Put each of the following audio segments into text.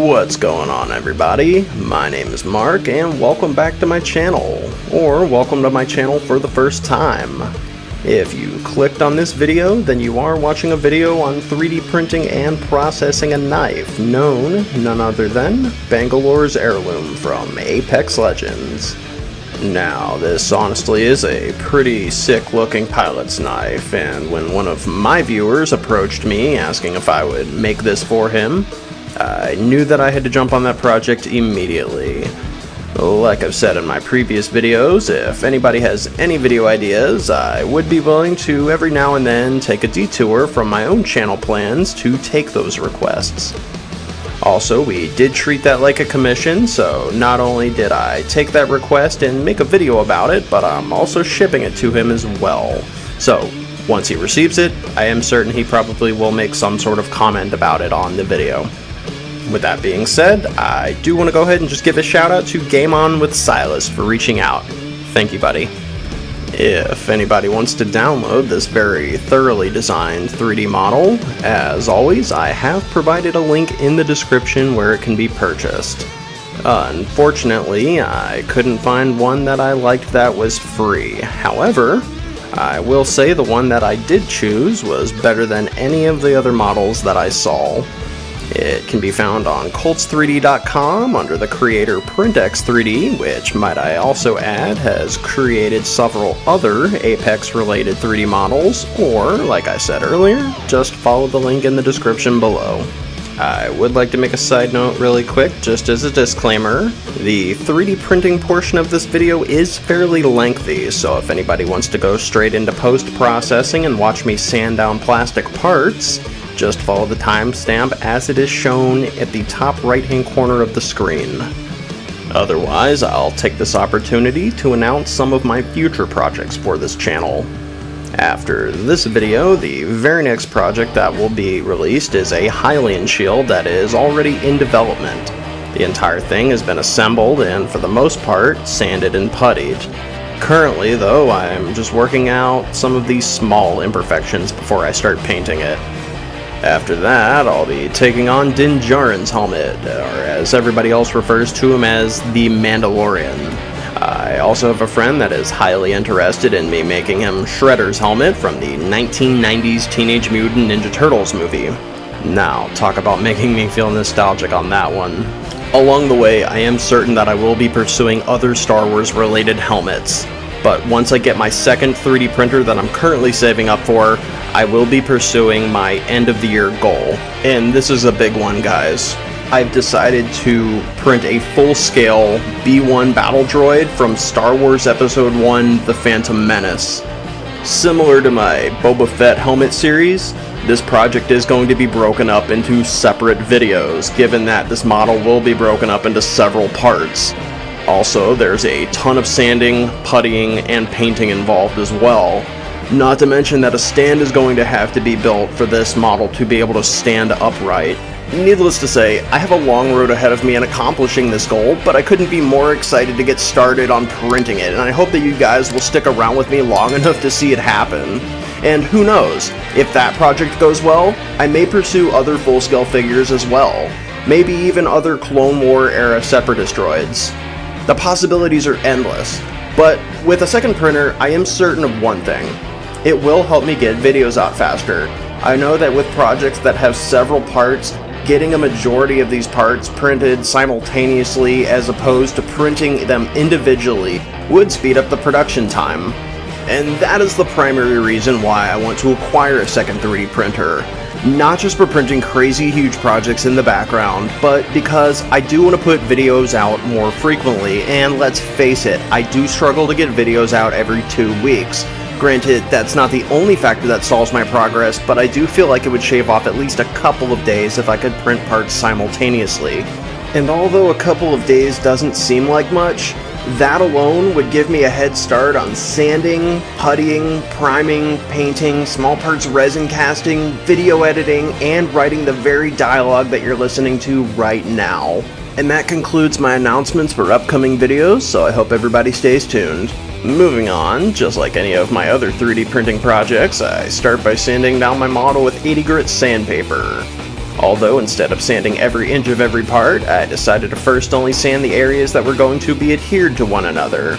What's going on, everybody? My name is Mark and welcome back to my channel, or welcome to my channel for the first time. If you clicked on this video, then you are watching a video on 3D printing and processing a knife known none other than Bangalore's Heirloom from Apex Legends. Now, this honestly is a pretty sick looking pilot's knife, and when one of my viewers approached me asking if I would make this for him, I knew that I had to jump on that project immediately. Like I've said in my previous videos, if anybody has any video ideas, I would be willing to every now and then take a detour from my own channel plans to take those requests. Also, we did treat that like a commission, so not only did I take that request and make a video about it, but I'm also shipping it to him as well. So, once he receives it, I am certain he probably will make some sort of comment about it on the video. With that being said, I do want to go ahead and just give a shout out to Game On with Silas for reaching out. Thank you, buddy. If anybody wants to download this very thoroughly designed 3D model, as always, I have provided a link in the description where it can be purchased. Unfortunately, I couldn't find one that I liked that was free. However, I will say the one that I did choose was better than any of the other models that I saw. It can be found on Colts3D.com under the creator PrintX3D, which, might I also add, has created several other Apex-related 3D models, or, like I said earlier, just follow the link in the description below. I would like to make a side note really quick, just as a disclaimer. The 3D printing portion of this video is fairly lengthy, so if anybody wants to go straight into post-processing and watch me sand down plastic parts, just follow the timestamp as it is shown at the top right-hand corner of the screen. Otherwise, I'll take this opportunity to announce some of my future projects for this channel. After this video, the very next project that will be released is a Hylian shield that is already in development. The entire thing has been assembled and, for the most part, sanded and puttied. Currently, though, I'm just working out some of these small imperfections before I start painting it. After that, I'll be taking on Din Djarin's helmet, or as everybody else refers to him as, the Mandalorian. I also have a friend that is highly interested in me making him Shredder's helmet from the 1990s Teenage Mutant Ninja Turtles movie. Now, talk about making me feel nostalgic on that one. Along the way, I am certain that I will be pursuing other Star Wars related helmets. But once I get my second 3D printer that I'm currently saving up for, I will be pursuing my end of the year goal. And this is a big one, guys. I've decided to print a full-scale B-1 battle droid from Star Wars Episode 1, The Phantom Menace. Similar to my Boba Fett helmet series, this project is going to be broken up into separate videos, given that this model will be broken up into several parts. Also, there's a ton of sanding, puttying, and painting involved as well. Not to mention that a stand is going to have to be built for this model to be able to stand upright. Needless to say, I have a long road ahead of me in accomplishing this goal, but I couldn't be more excited to get started on printing it, and I hope that you guys will stick around with me long enough to see it happen. And who knows, if that project goes well, I may pursue other full-scale figures as well. Maybe even other Clone War era Separatist droids. The possibilities are endless, but with a second printer, I am certain of one thing. It will help me get videos out faster. I know that with projects that have several parts, getting a majority of these parts printed simultaneously as opposed to printing them individually would speed up the production time. And that is the primary reason why I want to acquire a second 3D printer. Not just for printing crazy huge projects in the background, but because I do want to put videos out more frequently, and let's face it, I do struggle to get videos out every 2 weeks. Granted, that's not the only factor that stalls my progress, but I do feel like it would shave off at least a couple of days if I could print parts simultaneously. And although a couple of days doesn't seem like much, that alone would give me a head start on sanding, puttying, priming, painting, small parts resin casting, video editing, and writing the very dialogue that you're listening to right now. And that concludes my announcements for upcoming videos, so I hope everybody stays tuned. Moving on, just like any of my other 3D printing projects, I start by sanding down my model with 80 grit sandpaper. Although instead of sanding every inch of every part, I decided to first only sand the areas that were going to be adhered to one another.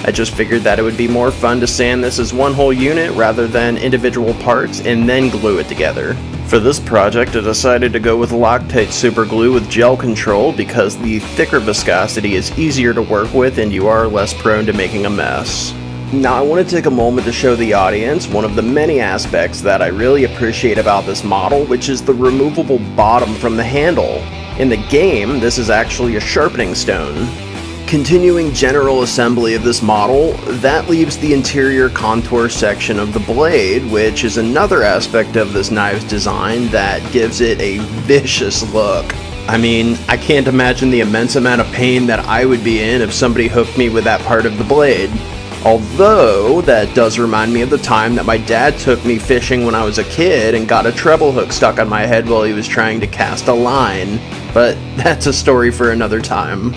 I just figured that it would be more fun to sand this as one whole unit rather than individual parts and then glue it together. For this project, I decided to go with Loctite super glue with gel control because the thicker viscosity is easier to work with and you are less prone to making a mess. Now I want to take a moment to show the audience one of the many aspects that I really appreciate about this model, which is the removable bottom from the handle. In the game, this is actually a sharpening stone. Continuing general assembly of this model, that leaves the interior contour section of the blade, which is another aspect of this knife's design that gives it a vicious look. I mean, I can't imagine the immense amount of pain that I would be in if somebody hooked me with that part of the blade. Although, that does remind me of the time that my dad took me fishing when I was a kid and got a treble hook stuck on my head while he was trying to cast a line. But that's a story for another time.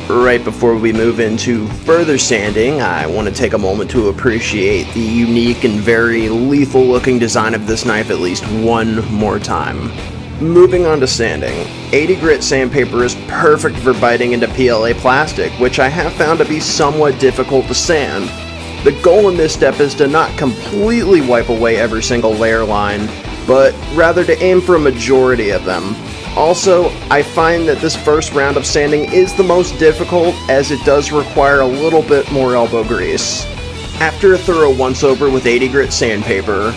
Right before we move into further sanding, I want to take a moment to appreciate the unique and very lethal looking design of this knife at least one more time. Moving on to sanding, 80 grit sandpaper is perfect for biting into PLA plastic, which I have found to be somewhat difficult to sand. The goal in this step is to not completely wipe away every single layer line, but rather to aim for a majority of them. Also, I find that this first round of sanding is the most difficult as it does require a little bit more elbow grease. After a thorough once-over with 80 grit sandpaper,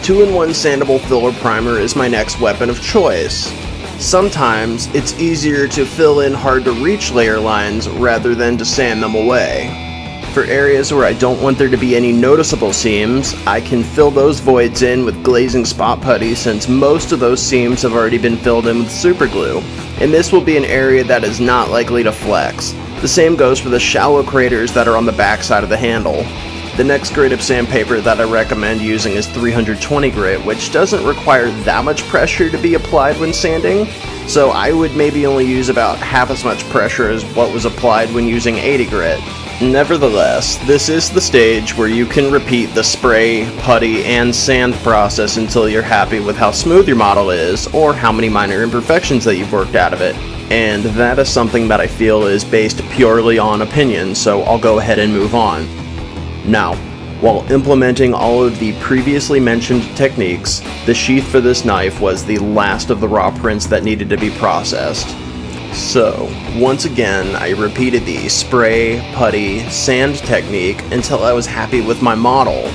2-in-1 sandable filler primer is my next weapon of choice. Sometimes it's easier to fill in hard-to-reach layer lines rather than to sand them away. For areas where I don't want there to be any noticeable seams, I can fill those voids in with glazing spot putty since most of those seams have already been filled in with super glue, and this will be an area that is not likely to flex. The same goes for the shallow craters that are on the back side of the handle. The next grade of sandpaper that I recommend using is 320 grit, which doesn't require that much pressure to be applied when sanding, so I would maybe only use about half as much pressure as what was applied when using 80 grit. Nevertheless, this is the stage where you can repeat the spray, putty, and sand process until you're happy with how smooth your model is, or how many minor imperfections that you've worked out of it. And that is something that I feel is based purely on opinion, so I'll go ahead and move on. Now, while implementing all of the previously mentioned techniques, the sheath for this knife was the last of the raw prints that needed to be processed. So, once again, I repeated the spray, putty, sand technique until I was happy with my model.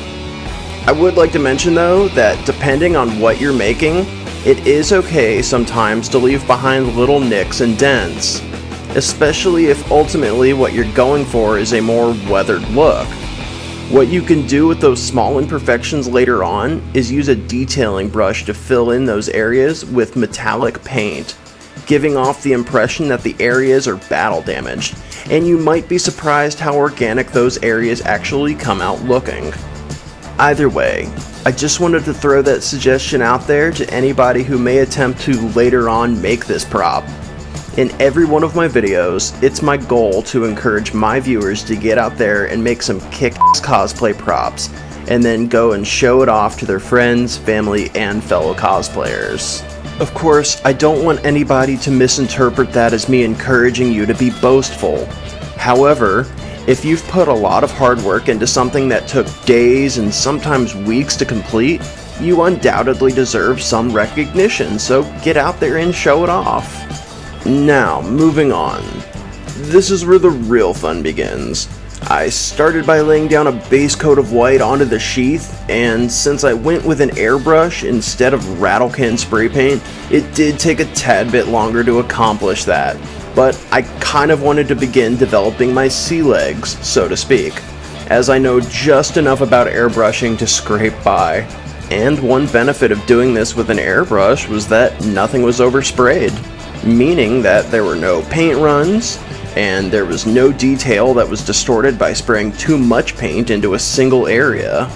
I would like to mention though that depending on what you're making, it is okay sometimes to leave behind little nicks and dents, especially if ultimately what you're going for is a more weathered look. What you can do with those small imperfections later on is use a detailing brush to fill in those areas with metallic paint, giving off the impression that the areas are battle damaged, and you might be surprised how organic those areas actually come out looking. Either way, I just wanted to throw that suggestion out there to anybody who may attempt to later on make this prop. In every one of my videos, it's my goal to encourage my viewers to get out there and make some kick-ass cosplay props, and then go and show it off to their friends, family, and fellow cosplayers. Of course, I don't want anybody to misinterpret that as me encouraging you to be boastful. However, if you've put a lot of hard work into something that took days and sometimes weeks to complete, you undoubtedly deserve some recognition, so get out there and show it off. Now, moving on. This is where the real fun begins. I started by laying down a base coat of white onto the sheath, and since I went with an airbrush instead of rattle can spray paint, it did take a tad bit longer to accomplish that, but I kind of wanted to begin developing my sea legs, so to speak, as I know just enough about airbrushing to scrape by. And one benefit of doing this with an airbrush was that nothing was oversprayed, meaning that there were no paint runs, and there was no detail that was distorted by spraying too much paint into a single area.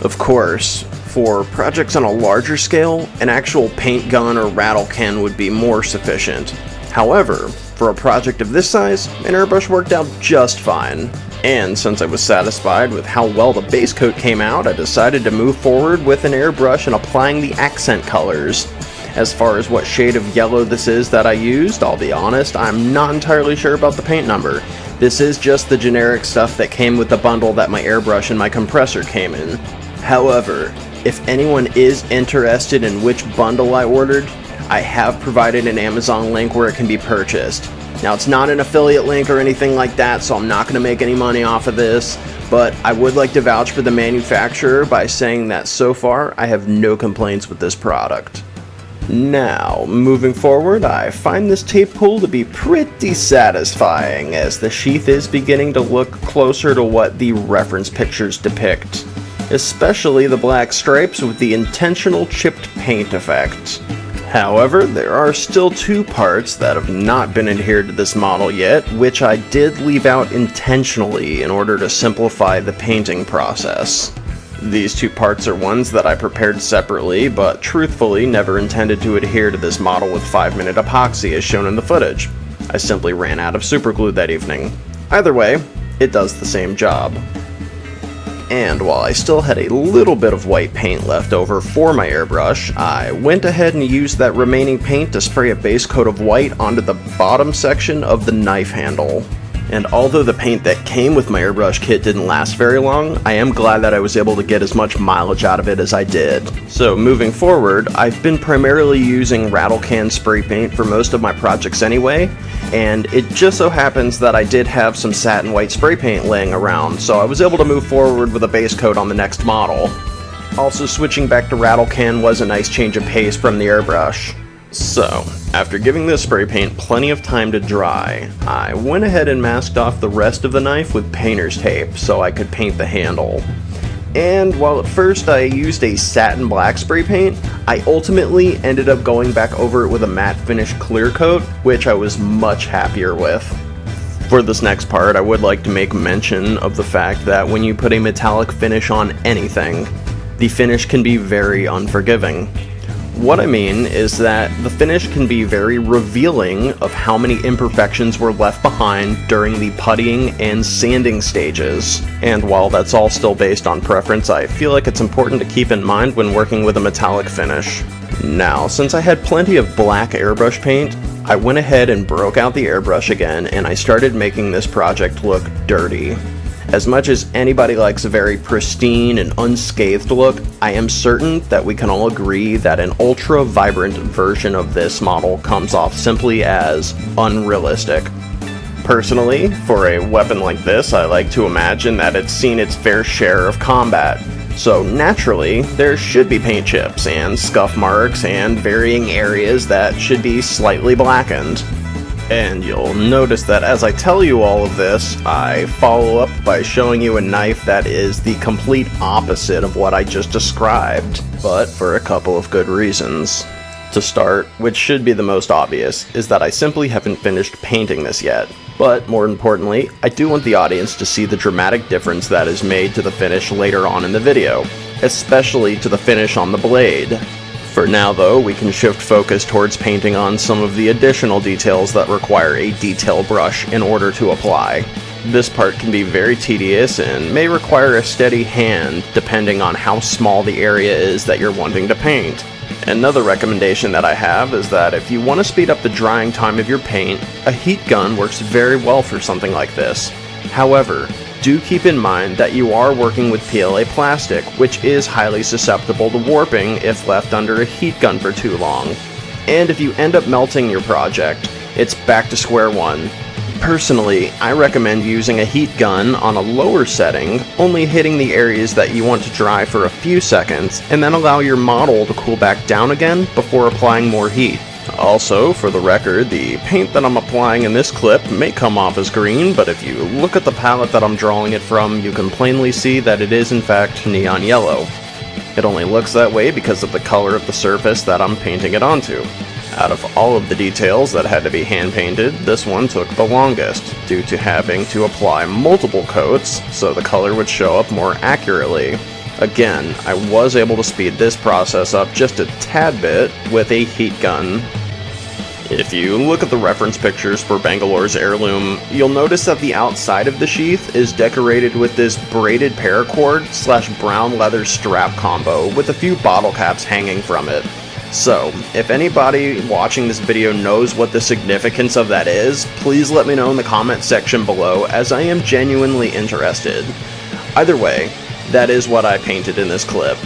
Of course, for projects on a larger scale, an actual paint gun or rattle can would be more sufficient. However, for a project of this size, an airbrush worked out just fine. And since I was satisfied with how well the base coat came out, I decided to move forward with an airbrush and applying the accent colors. As far as what shade of yellow this is that I used, I'll be honest, I'm not entirely sure about the paint number. This is just the generic stuff that came with the bundle that my airbrush and my compressor came in. However, if anyone is interested in which bundle I ordered, I have provided an Amazon link where it can be purchased. Now, it's not an affiliate link or anything like that, so I'm not going to make any money off of this, but I would like to vouch for the manufacturer by saying that so far I have no complaints with this product. Now, moving forward, I find this tape pull to be pretty satisfying as the sheath is beginning to look closer to what the reference pictures depict, especially the black stripes with the intentional chipped paint effect. However, there are still two parts that have not been adhered to this model yet, which I did leave out intentionally in order to simplify the painting process. These two parts are ones that I prepared separately, but truthfully never intended to adhere to this model with 5-minute epoxy as shown in the footage. I simply ran out of superglue that evening. Either way, it does the same job. And while I still had a little bit of white paint left over for my airbrush, I went ahead and used that remaining paint to spray a base coat of white onto the bottom section of the knife handle. And although the paint that came with my airbrush kit didn't last very long, I am glad that I was able to get as much mileage out of it as I did. So moving forward, I've been primarily using rattle can spray paint for most of my projects anyway, and it just so happens that I did have some satin white spray paint laying around, so I was able to move forward with a base coat on the next model. Also, switching back to rattle can was a nice change of pace from the airbrush. So, after giving this spray paint plenty of time to dry, I went ahead and masked off the rest of the knife with painter's tape so I could paint the handle. And while at first I used a satin black spray paint, I ultimately ended up going back over it with a matte finish clear coat, which I was much happier with. For this next part, I would like to make mention of the fact that when you put a metallic finish on anything, the finish can be very unforgiving. What I mean is that the finish can be very revealing of how many imperfections were left behind during the puttying and sanding stages. And while that's all still based on preference, I feel like it's important to keep in mind when working with a metallic finish. Now, since I had plenty of black airbrush paint, I went ahead and broke out the airbrush again and I started making this project look dirty. As much as anybody likes a very pristine and unscathed look, I am certain that we can all agree that an ultra vibrant version of this model comes off simply as unrealistic. Personally, for a weapon like this, I like to imagine that it's seen its fair share of combat. So naturally, there should be paint chips and scuff marks and varying areas that should be slightly blackened. And you'll notice that as I tell you all of this, I follow up by showing you a knife that is the complete opposite of what I just described, but for a couple of good reasons. To start, which should be the most obvious, is that I simply haven't finished painting this yet. But more importantly, I do want the audience to see the dramatic difference that is made to the finish later on in the video, especially to the finish on the blade. For now though, we can shift focus towards painting on some of the additional details that require a detail brush in order to apply. This part can be very tedious and may require a steady hand depending on how small the area is that you're wanting to paint. Another recommendation that I have is that if you want to speed up the drying time of your paint, a heat gun works very well for something like this. However, do keep in mind that you are working with PLA plastic, which is highly susceptible to warping if left under a heat gun for too long. And if you end up melting your project, it's back to square one. Personally, I recommend using a heat gun on a lower setting, only hitting the areas that you want to dry for a few seconds, and then allow your model to cool back down again before applying more heat. Also, for the record, the paint that I'm applying in this clip may come off as green, but if you look at the palette that I'm drawing it from, you can plainly see that it is in fact neon yellow. It only looks that way because of the color of the surface that I'm painting it onto. Out of all of the details that had to be hand painted, this one took the longest, due to having to apply multiple coats so the color would show up more accurately. Again, I was able to speed this process up just a tad bit with a heat gun. If you look at the reference pictures for Bangalore's Heirloom, you'll notice that the outside of the sheath is decorated with this braided paracord / brown leather strap combo with a few bottle caps hanging from it. So, if anybody watching this video knows what the significance of that is, please let me know in the comment section below, as I am genuinely interested. Either way, that is what I painted in this clip.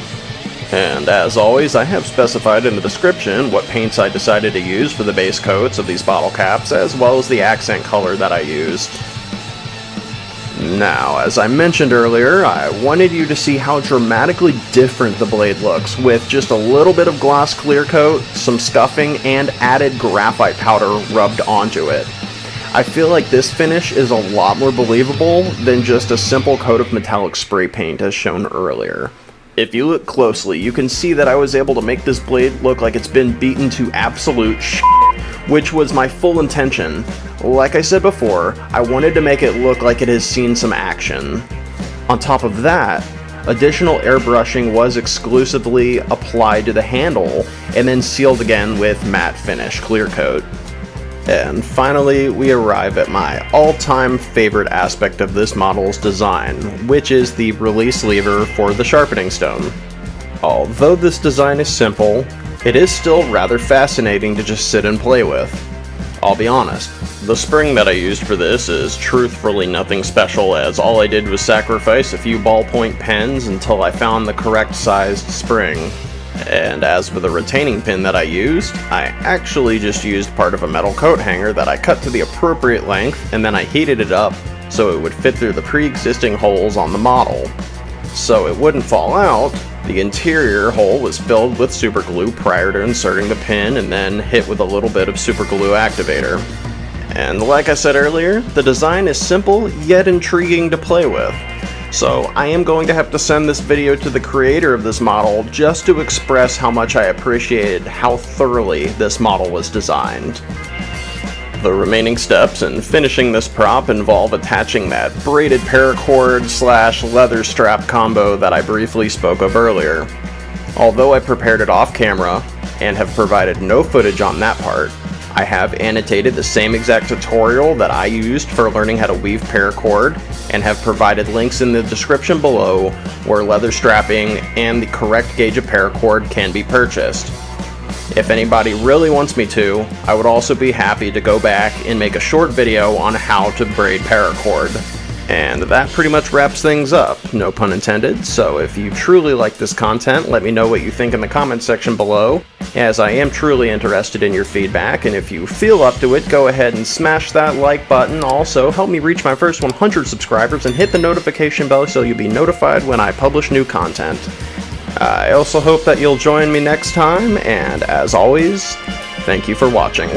And as always, I have specified in the description what paints I decided to use for the base coats of these bottle caps, as well as the accent color that I used. Now, as I mentioned earlier, I wanted you to see how dramatically different the blade looks, with just a little bit of gloss clear coat, some scuffing, and added graphite powder rubbed onto it. I feel like this finish is a lot more believable than just a simple coat of metallic spray paint as shown earlier. If you look closely, you can see that I was able to make this blade look like it's been beaten to absolute shit, which was my full intention. Like I said before, I wanted to make it look like it has seen some action. On top of that, additional airbrushing was exclusively applied to the handle and then sealed again with matte finish clear coat. And finally, we arrive at my all-time favorite aspect of this model's design, which is the release lever for the sharpening stone. Although this design is simple, it is still rather fascinating to just sit and play with. I'll be honest, the spring that I used for this is truthfully nothing special, as all I did was sacrifice a few ballpoint pens until I found the correct sized spring. And as for the retaining pin that I used, I actually just used part of a metal coat hanger that I cut to the appropriate length, and then I heated it up so it would fit through the pre-existing holes on the model. So it wouldn't fall out, the interior hole was filled with super glue prior to inserting the pin and then hit with a little bit of super glue activator. And like I said earlier, the design is simple yet intriguing to play with. So I am going to have to send this video to the creator of this model just to express how much I appreciated how thoroughly this model was designed. The remaining steps in finishing this prop involve attaching that braided paracord / leather strap combo that I briefly spoke of earlier. Although I prepared it off camera and have provided no footage on that part, I have annotated the same exact tutorial that I used for learning how to weave paracord, and have provided links in the description below where leather strapping and the correct gauge of paracord can be purchased. If anybody really wants me to, I would also be happy to go back and make a short video on how to braid paracord. And that pretty much wraps things up, no pun intended, so if you truly like this content, let me know what you think in the comment section below, as I am truly interested in your feedback, and if you feel up to it, go ahead and smash that like button. Also, help me reach my first 100 subscribers and hit the notification bell so you'll be notified when I publish new content. I also hope that you'll join me next time, and as always, thank you for watching.